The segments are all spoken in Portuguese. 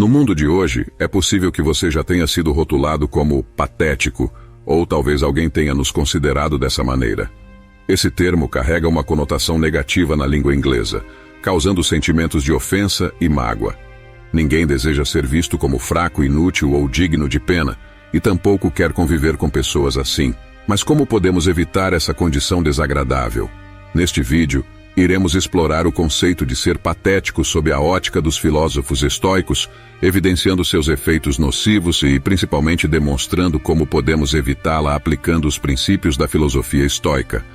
No mundo de hoje, é possível que você já tenha sido rotulado como patético, ou talvez alguém tenha nos considerado dessa maneira. Esse termo carrega uma conotação negativa na língua inglesa, causando sentimentos de ofensa e mágoa. Ninguém deseja ser visto como fraco, inútil ou digno de pena, e tampouco quer conviver com pessoas assim. Mas como podemos evitar essa condição desagradável? Neste vídeo, iremos explorar o conceito de ser patético sob a ótica dos filósofos estoicos, evidenciando seus efeitos nocivos e principalmente demonstrando como podemos evitá-la aplicando os princípios da filosofia estoica.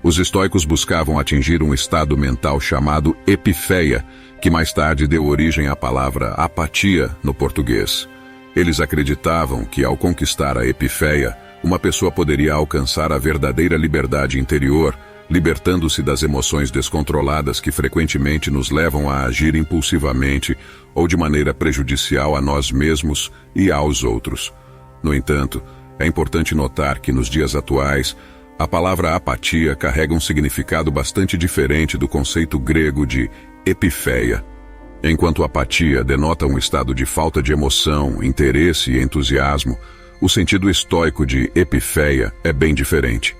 Os estoicos buscavam atingir um estado mental chamado epifeia, que mais tarde deu origem à palavra apatia no português. Eles acreditavam que, ao conquistar a epifeia, uma pessoa poderia alcançar a verdadeira liberdade interior, libertando-se das emoções descontroladas que frequentemente nos levam a agir impulsivamente ou de maneira prejudicial a nós mesmos e aos outros. No entanto, é importante notar que nos dias atuais, a palavra apatia carrega um significado bastante diferente do conceito grego de epifeia. Enquanto apatia denota um estado de falta de emoção, interesse e entusiasmo, o sentido estoico de epifeia é bem diferente.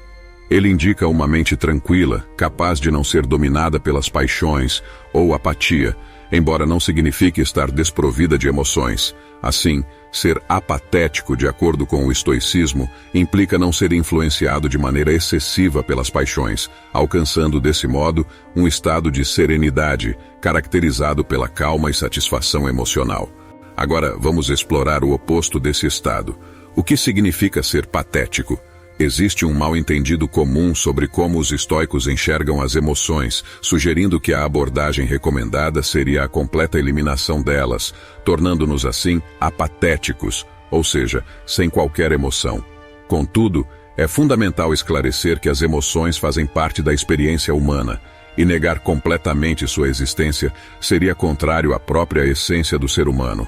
Ele indica uma mente tranquila, capaz de não ser dominada pelas paixões ou apatia, embora não signifique estar desprovida de emoções. Assim, ser apatético, de acordo com o estoicismo, implica não ser influenciado de maneira excessiva pelas paixões, alcançando desse modo um estado de serenidade, caracterizado pela calma e satisfação emocional. Agora, vamos explorar o oposto desse estado. O que significa ser patético? Existe um mal-entendido comum sobre como os estoicos enxergam as emoções, sugerindo que a abordagem recomendada seria a completa eliminação delas, tornando-nos assim apatéticos, ou seja, sem qualquer emoção. Contudo, é fundamental esclarecer que as emoções fazem parte da experiência humana, e negar completamente sua existência seria contrário à própria essência do ser humano.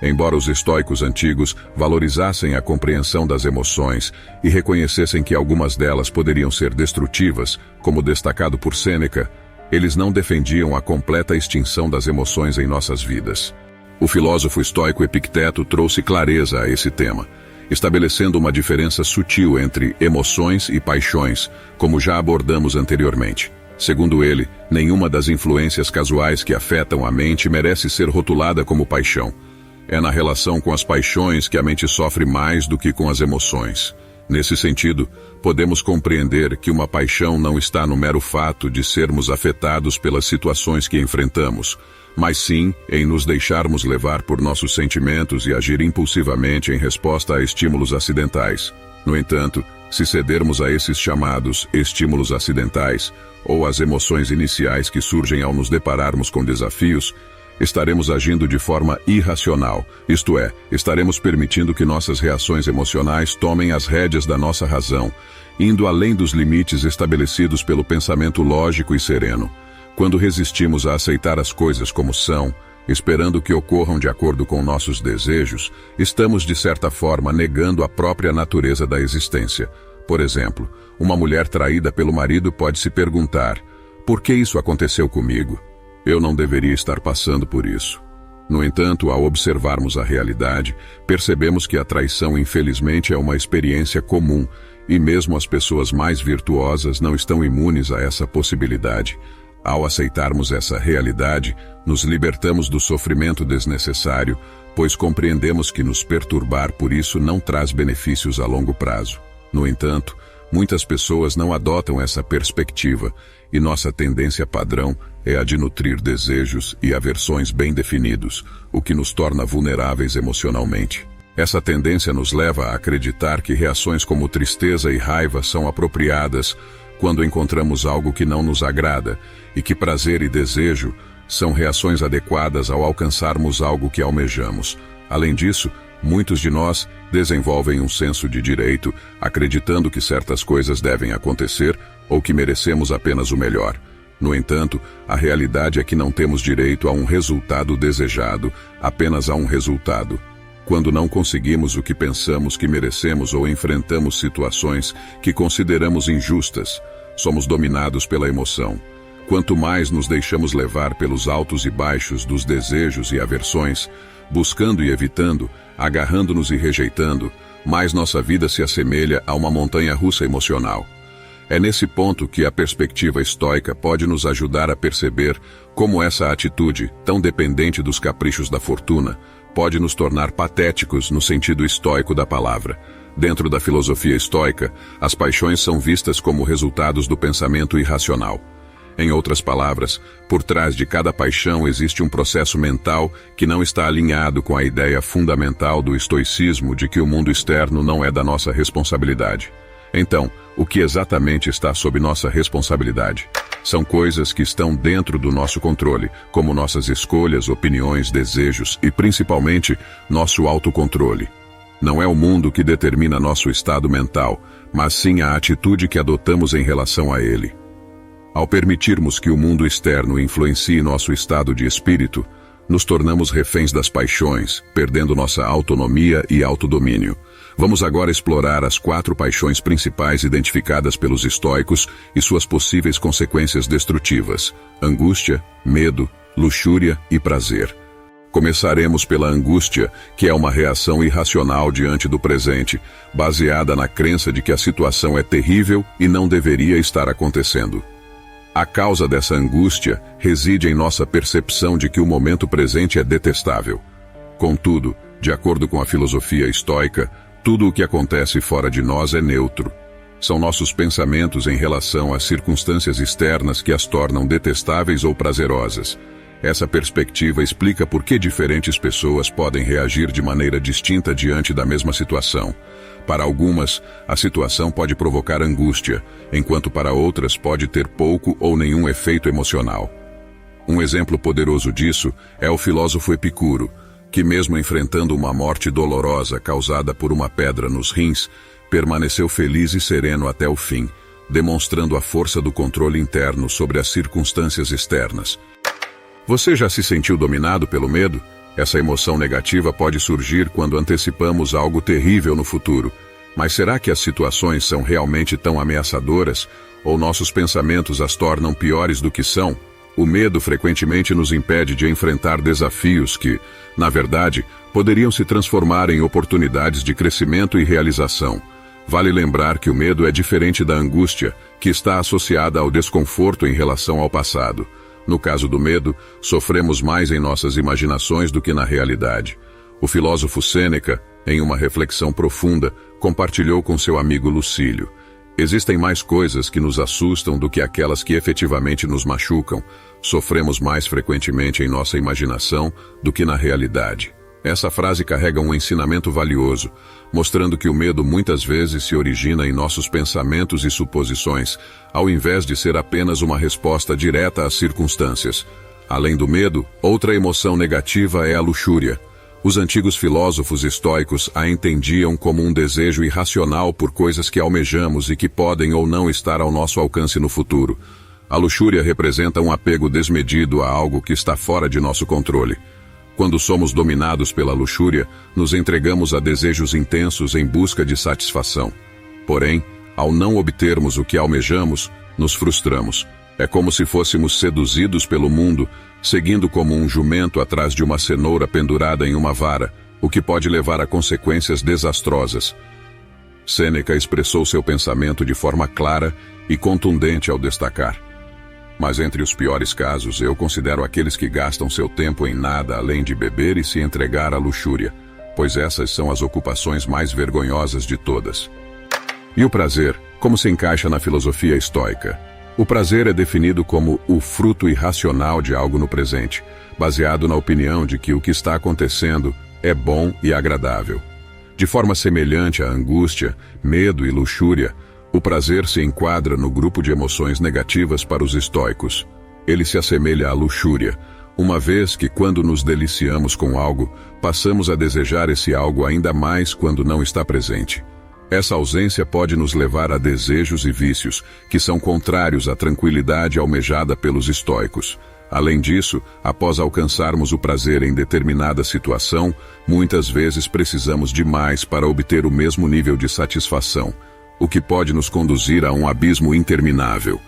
Embora os estoicos antigos valorizassem a compreensão das emoções e reconhecessem que algumas delas poderiam ser destrutivas, como destacado por Sêneca, eles não defendiam a completa extinção das emoções em nossas vidas. O filósofo estoico Epicteto trouxe clareza a esse tema, estabelecendo uma diferença sutil entre emoções e paixões, como já abordamos anteriormente. Segundo ele, nenhuma das influências casuais que afetam a mente merece ser rotulada como paixão. É na relação com as paixões que a mente sofre mais do que com as emoções. Nesse sentido, podemos compreender que uma paixão não está no mero fato de sermos afetados pelas situações que enfrentamos, mas sim em nos deixarmos levar por nossos sentimentos e agir impulsivamente em resposta a estímulos acidentais. No entanto, se cedermos a esses chamados estímulos acidentais, ou às emoções iniciais que surgem ao nos depararmos com desafios, estaremos agindo de forma irracional, isto é, estaremos permitindo que nossas reações emocionais tomem as rédeas da nossa razão, indo além dos limites estabelecidos pelo pensamento lógico e sereno. Quando resistimos a aceitar as coisas como são, esperando que ocorram de acordo com nossos desejos, estamos de certa forma negando a própria natureza da existência. Por exemplo, uma mulher traída pelo marido pode se perguntar: por que isso aconteceu comigo? Eu não deveria estar passando por isso. No entanto, ao observarmos a realidade, percebemos que a traição, infelizmente, é uma experiência comum, e mesmo as pessoas mais virtuosas não estão imunes a essa possibilidade. Ao aceitarmos essa realidade, nos libertamos do sofrimento desnecessário, pois compreendemos que nos perturbar por isso não traz benefícios a longo prazo. No entanto, muitas pessoas não adotam essa perspectiva, e nossa tendência padrão é a de nutrir desejos e aversões bem definidos, o que nos torna vulneráveis emocionalmente. Essa tendência nos leva a acreditar que reações como tristeza e raiva são apropriadas quando encontramos algo que não nos agrada, e que prazer e desejo são reações adequadas ao alcançarmos algo que almejamos. Além disso, muitos de nós desenvolvem um senso de direito, acreditando que certas coisas devem acontecer ou que merecemos apenas o melhor. No entanto, a realidade é que não temos direito a um resultado desejado, apenas a um resultado. Quando não conseguimos o que pensamos que merecemos ou enfrentamos situações que consideramos injustas, somos dominados pela emoção. Quanto mais nos deixamos levar pelos altos e baixos dos desejos e aversões, buscando e evitando, agarrando-nos e rejeitando, mais nossa vida se assemelha a uma montanha-russa emocional. É nesse ponto que a perspectiva estoica pode nos ajudar a perceber como essa atitude, tão dependente dos caprichos da fortuna, pode nos tornar patéticos no sentido estoico da palavra. Dentro da filosofia estoica, as paixões são vistas como resultados do pensamento irracional. Em outras palavras, por trás de cada paixão existe um processo mental que não está alinhado com a ideia fundamental do estoicismo de que o mundo externo não é da nossa responsabilidade. Então, o que exatamente está sob nossa responsabilidade? São coisas que estão dentro do nosso controle, como nossas escolhas, opiniões, desejos e, principalmente, nosso autocontrole. Não é o mundo que determina nosso estado mental, mas sim a atitude que adotamos em relação a ele. Ao permitirmos que o mundo externo influencie nosso estado de espírito, nos tornamos reféns das paixões, perdendo nossa autonomia e autodomínio. Vamos agora explorar as 4 paixões principais identificadas pelos estoicos e suas possíveis consequências destrutivas: angústia, medo, luxúria e prazer. Começaremos pela angústia, que é uma reação irracional diante do presente, baseada na crença de que a situação é terrível e não deveria estar acontecendo. A causa dessa angústia reside em nossa percepção de que o momento presente é detestável. Contudo, de acordo com a filosofia estoica, tudo o que acontece fora de nós é neutro. São nossos pensamentos em relação às circunstâncias externas que as tornam detestáveis ou prazerosas. Essa perspectiva explica por que diferentes pessoas podem reagir de maneira distinta diante da mesma situação. Para algumas, a situação pode provocar angústia, enquanto para outras pode ter pouco ou nenhum efeito emocional. Um exemplo poderoso disso é o filósofo Epicuro, que mesmo enfrentando uma morte dolorosa causada por uma pedra nos rins, permaneceu feliz e sereno até o fim, demonstrando a força do controle interno sobre as circunstâncias externas. Você já se sentiu dominado pelo medo? Essa emoção negativa pode surgir quando antecipamos algo terrível no futuro. Mas será que as situações são realmente tão ameaçadoras, ou nossos pensamentos as tornam piores do que são? O medo frequentemente nos impede de enfrentar desafios que, na verdade, poderiam se transformar em oportunidades de crescimento e realização. Vale lembrar que o medo é diferente da angústia, que está associada ao desconforto em relação ao passado. No caso do medo, sofremos mais em nossas imaginações do que na realidade. O filósofo Sêneca, em uma reflexão profunda, compartilhou com seu amigo Lucílio: existem mais coisas que nos assustam do que aquelas que efetivamente nos machucam. Sofremos mais frequentemente em nossa imaginação do que na realidade. Essa frase carrega um ensinamento valioso, mostrando que o medo muitas vezes se origina em nossos pensamentos e suposições, ao invés de ser apenas uma resposta direta às circunstâncias. Além do medo, outra emoção negativa é a luxúria. Os antigos filósofos estoicos a entendiam como um desejo irracional por coisas que almejamos e que podem ou não estar ao nosso alcance no futuro. A luxúria representa um apego desmedido a algo que está fora de nosso controle. Quando somos dominados pela luxúria, nos entregamos a desejos intensos em busca de satisfação. Porém, ao não obtermos o que almejamos, nos frustramos. É como se fôssemos seduzidos pelo mundo, seguindo como um jumento atrás de uma cenoura pendurada em uma vara, o que pode levar a consequências desastrosas. Sêneca expressou seu pensamento de forma clara e contundente ao destacar: mas entre os piores casos, eu considero aqueles que gastam seu tempo em nada além de beber e se entregar à luxúria, pois essas são as ocupações mais vergonhosas de todas. E o prazer, como se encaixa na filosofia estoica? O prazer é definido como o fruto irracional de algo no presente, baseado na opinião de que o que está acontecendo é bom e agradável. De forma semelhante à angústia, medo e luxúria, o prazer se enquadra no grupo de emoções negativas para os estoicos. Ele se assemelha à luxúria, uma vez que quando nos deliciamos com algo, passamos a desejar esse algo ainda mais quando não está presente. Essa ausência pode nos levar a desejos e vícios, que são contrários à tranquilidade almejada pelos estoicos. Além disso, após alcançarmos o prazer em determinada situação, muitas vezes precisamos de mais para obter o mesmo nível de satisfação, o que pode nos conduzir a um abismo interminável.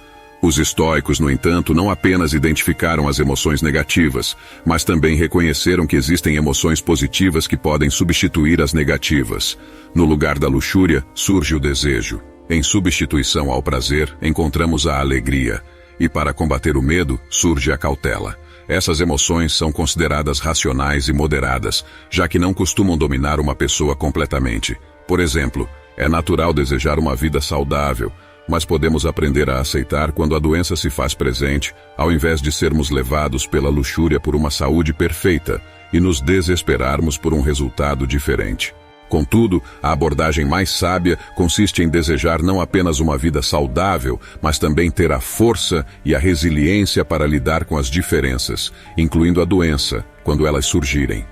Os estoicos, no entanto, não apenas identificaram as emoções negativas, mas também reconheceram que existem emoções positivas que podem substituir as negativas. No lugar da luxúria, surge o desejo. Em substituição ao prazer, encontramos a alegria. E para combater o medo, surge a cautela. Essas emoções são consideradas racionais e moderadas, já que não costumam dominar uma pessoa completamente. Por exemplo, é natural desejar uma vida saudável, mas podemos aprender a aceitar quando a doença se faz presente, ao invés de sermos levados pela luxúria por uma saúde perfeita e nos desesperarmos por um resultado diferente. Contudo, a abordagem mais sábia consiste em desejar não apenas uma vida saudável, mas também ter a força e a resiliência para lidar com as diferenças, incluindo a doença, quando elas surgirem.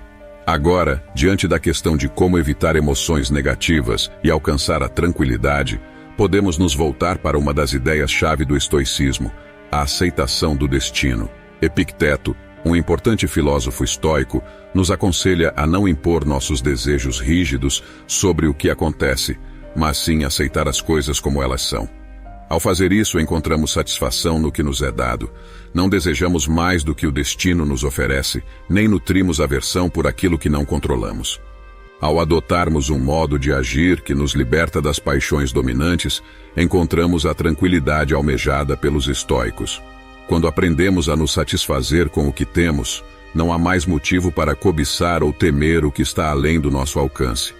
Agora, diante da questão de como evitar emoções negativas e alcançar a tranquilidade, podemos nos voltar para uma das ideias-chave do estoicismo, a aceitação do destino. Epicteto, um importante filósofo estoico, nos aconselha a não impor nossos desejos rígidos sobre o que acontece, mas sim aceitar as coisas como elas são. Ao fazer isso, encontramos satisfação no que nos é dado. Não desejamos mais do que o destino nos oferece, nem nutrimos aversão por aquilo que não controlamos. Ao adotarmos um modo de agir que nos liberta das paixões dominantes, encontramos a tranquilidade almejada pelos estoicos. Quando aprendemos a nos satisfazer com o que temos, não há mais motivo para cobiçar ou temer o que está além do nosso alcance.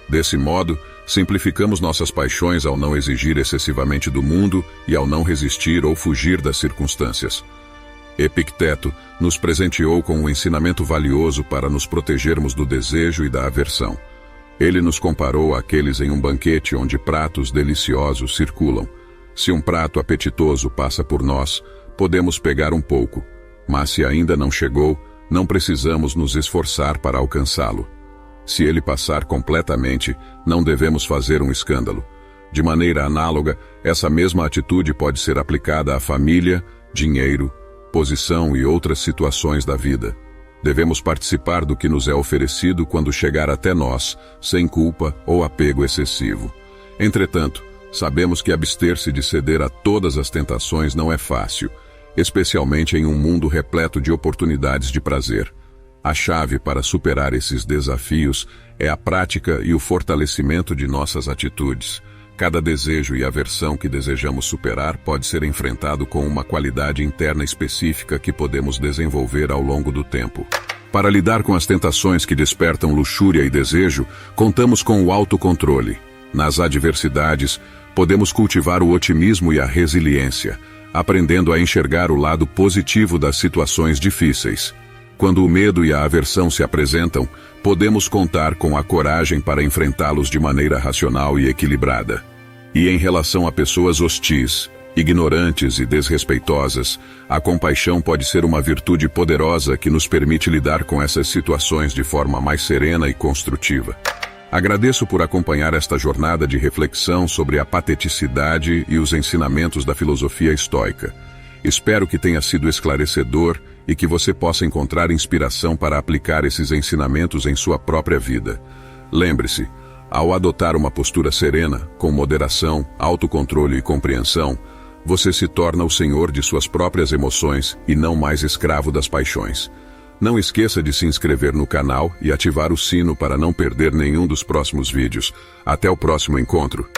Desse modo, simplificamos nossas paixões ao não exigir excessivamente do mundo e ao não resistir ou fugir das circunstâncias. Epicteto nos presenteou com um ensinamento valioso para nos protegermos do desejo e da aversão. Ele nos comparou àqueles em um banquete onde pratos deliciosos circulam. Se um prato apetitoso passa por nós, podemos pegar um pouco, mas se ainda não chegou, não precisamos nos esforçar para alcançá-lo. Se ele passar completamente, não devemos fazer um escândalo. De maneira análoga, essa mesma atitude pode ser aplicada à família, dinheiro, posição e outras situações da vida. Devemos participar do que nos é oferecido quando chegar até nós, sem culpa ou apego excessivo. Entretanto, sabemos que abster-se de ceder a todas as tentações não é fácil, especialmente em um mundo repleto de oportunidades de prazer. A chave para superar esses desafios é a prática e o fortalecimento de nossas atitudes. Cada desejo e aversão que desejamos superar pode ser enfrentado com uma qualidade interna específica que podemos desenvolver ao longo do tempo. Para lidar com as tentações que despertam luxúria e desejo, contamos com o autocontrole. Nas adversidades, podemos cultivar o otimismo e a resiliência, aprendendo a enxergar o lado positivo das situações difíceis. Quando o medo e a aversão se apresentam, podemos contar com a coragem para enfrentá-los de maneira racional e equilibrada. E em relação a pessoas hostis, ignorantes e desrespeitosas, a compaixão pode ser uma virtude poderosa que nos permite lidar com essas situações de forma mais serena e construtiva. Agradeço por acompanhar esta jornada de reflexão sobre a pateticidade e os ensinamentos da filosofia estoica. Espero que tenha sido esclarecedor e que você possa encontrar inspiração para aplicar esses ensinamentos em sua própria vida. Lembre-se, ao adotar uma postura serena, com moderação, autocontrole e compreensão, você se torna o senhor de suas próprias emoções e não mais escravo das paixões. Não esqueça de se inscrever no canal e ativar o sino para não perder nenhum dos próximos vídeos. Até o próximo encontro.